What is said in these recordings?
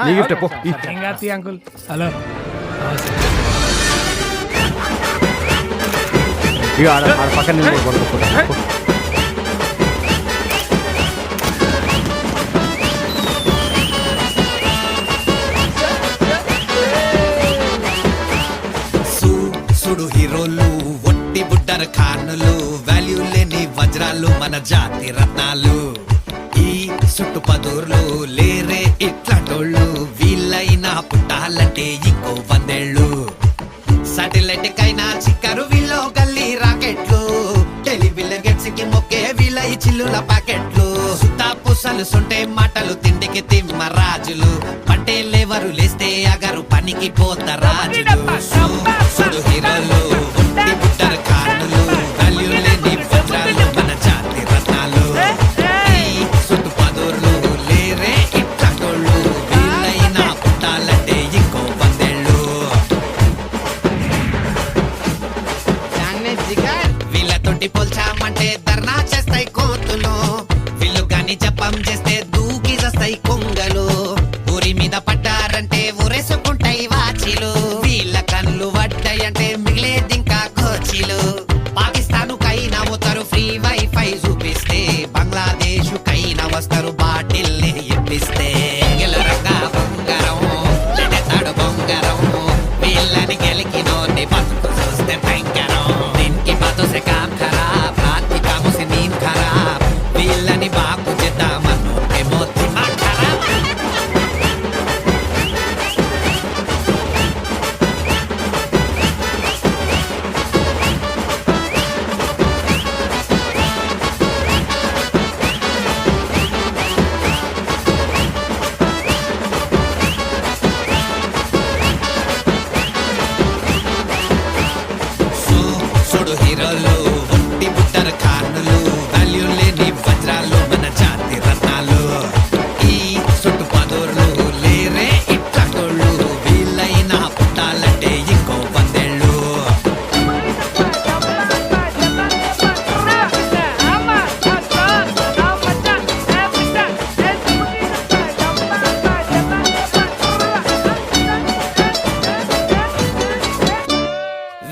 నీ గిఫ్ట్ పో. Uncle hello ఇక ఆడ పక్కన నిలబడి కొనుక్కుంటా. సుడు హీరోలు ఒట్టి బుడ్డర్ ఖానులు వాల్యూ లేని వజ్రాలు మన జాతి రత్నాలు ఈ సుట్టు పదూర్లు లేరే ఇట్లాంటోళ్ళు వీళ్ళైనా పుట్టాలంటే ఇంకో 100 ఏళ్ళు సాటిలైట్ కైనా చిక్కరు వీళ్ళు గల్లీ రాకెట్లు టెలివిజన్ గెట్స్ కి మొక్కే వీళ్ళ ఈ చిల్లుల ప్యాకెట్లు సుతా పుసలు సొంటే మాటలు తిండికి తిమ్మ రాజులు పంటే లేవరు లేస్తే అగరు పనికి పోత రాజులు సుడు హీరోలు ఒట్టి బుట్టరు ఖానులు వాల్యూ లేని వజ్రాలు మన జాతి రత్నాలు ఈ సుట్టు పదూర్లు లేరే ఇట్లాంటోళ్ళు వీళ్ళైనా పుట్టాలంటే ఇంకో 100 ఏళ్ళు వీళ్ళతోటి పోల్చామంటే ధర్నా చేస్తాయి కోతులు వీళ్ళు గాని జపం చేస్తే దూకి చేస్తాయి కొంగలు ఊరి మీద పడ్డారంటే ఊరేసుకుంటాయి వాచిలు వీళ్ళ కళ్ళు పడ్డాయంటే మిగిలేది ఇంకా కోచిలు పాకిస్తాన్ కైనా పోతారు ఫ్రీ వైఫై చూపిస్తే బంగ్లాదేశ్ కైనా వస్తారు బాటిల్ ఇప్పిస్తే గెలరంగా బంగారం లెడతాడు బొంగరం వీళ్ళని గెలికినోని బతుకు చూస్తే భయంకరం దీనికి బాతో సే కామ్ ఖరాబ్ రాత్రి కాము సే నీంద్ ఖరాబ్ వీళ్ళని బాగు చేద్దామను ఏమో దిమాగ్ ఖరాబ్ సుడు హీరోలు ఒట్టి బుట్టరు ఖానులు వాల్యూ లేని వజ్రాలు మన జాతి రత్నాలు ఈ సుట్టు పదూర్లు లేరే ఇట్లాంటోళ్ళు వీళ్ళైనా పుట్టాలంటే ఇంకో 100 ఏళ్ళు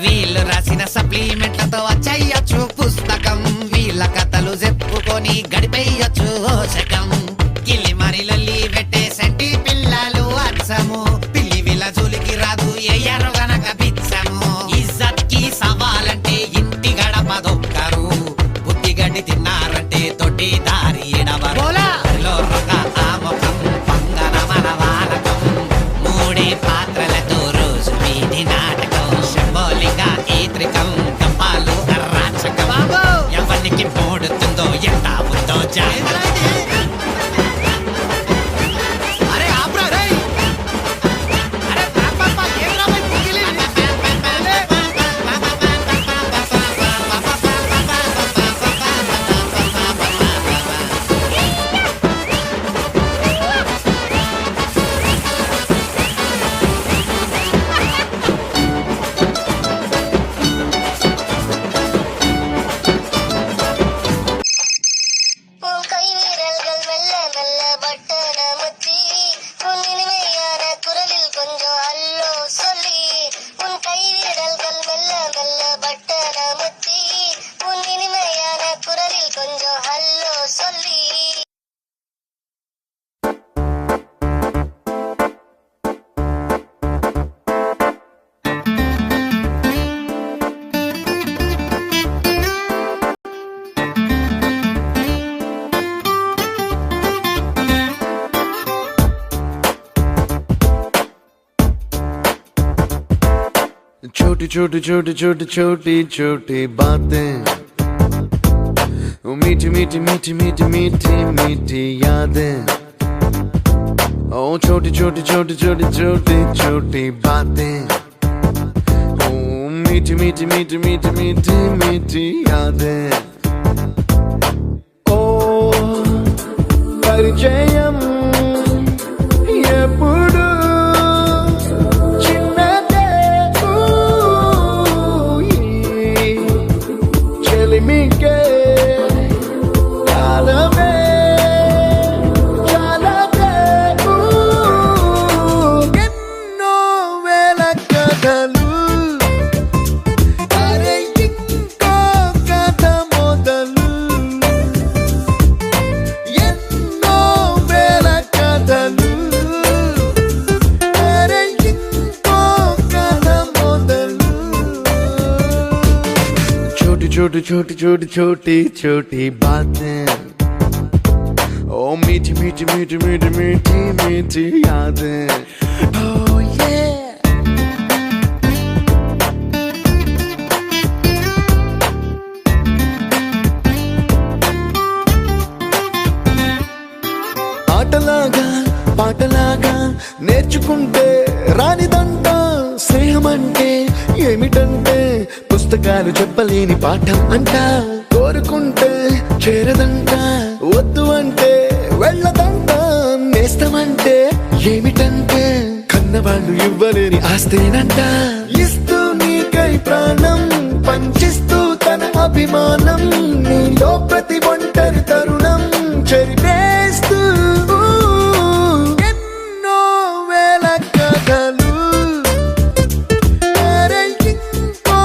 వీళ్ళు రాసిన సప్లిమెంట్లతో వచ్చేయచ్చు పుస్తకం వీళ్ళ కథలు చెప్పుకొని గడిపేయచ్చు శకం కిల్లి మరి లొల్లి పెట్టే సంటి పిల్లలు అచ్చము పిల్లి వీళ్ళ జోలికి రాదు ఎయ్యరు గనక బిచ్చము ఇజ్జత్ కి సవాలంటే ఇంటి గడప దొక్కరు బుద్ధి గడ్డి తిన్నారంటే తొట్టి దారి ఎడవరు ఆముఖం పంగన మన వాలకం మూడే పాత్రలతో రోజు వీధి నాటకం సింబోలిగా ఈత్రికం కప్పాలు అరాచకం ఎవరికి మోడుతుందో ఎంత ఉందో జాగ్రత్త అరే ఆప్రా రే అరే పాప ఏంరా బై పుగిలి உன் கை வீரல்கள் மெல்ல மெல்ல பட்டன முத்தி உன் இனிமையான குரலில் கொஞ்சம் அல்லோ சொல்லி உன் கை வீரல்கள் மெல்ல மெல்ல பட்டன முத்தி உன் இனிமையான குரலில் கொஞ்சம் அல்லோ சொல்லி छोटी छोटी छोटी छोटी छोटी छोटी बातें वो मीठी मीठी मीठी मीठी मीठी मीठी यादें ओ छोटी छोटी छोटी छोटी छोटी छोटी बातें ओ मीठी मीठी मीठी मीठी मीठी मीठी यादें ओ परिचयम ఎప్పుడు చిన్నదే చెలిమికే కాలమే छोटी छोटी छोटी छोटी छोटी बातें ओ मीठी मीठी मीठी मीठी मीठी मीठी यादें oh yeah ఆటలాగా పాటలాగా నేర్చుకుంటే రానిదంట స్నేహమంటే ఏమిటంటే పుస్తకాలు చెప్పలేని పాఠం అంట కోరుకుంటే చేరదంట వద్దు అంటే వెళ్ళదంట నేస్తమంటే ఏమిటంటే కన్నవాళ్ళు ఇవ్వలేని ఆస్తేనంట ఇస్తూ నీకై ప్రాణం పంచిస్తూ తన అభిమానం నీలో ప్రతి ఒంటరి తరుణం చెరిపేస్తూ ఎన్నో వేల కథలు అరే ఇంకో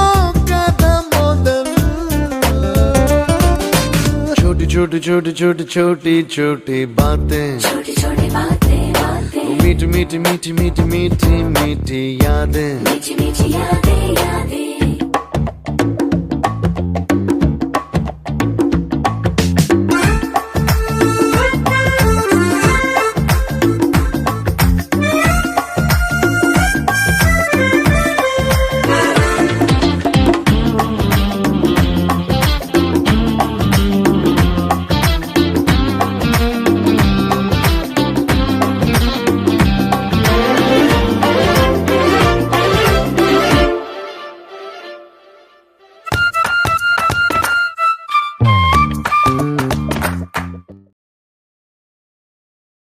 కథ మొదలు छोटी छोटी छोटी छोटी छोटी छोटी बातें छोटी छोटी बातें बातें मीठी मीठी मीठी मीठी मीठी मीठी यादें मीठी मीठी यादें यादें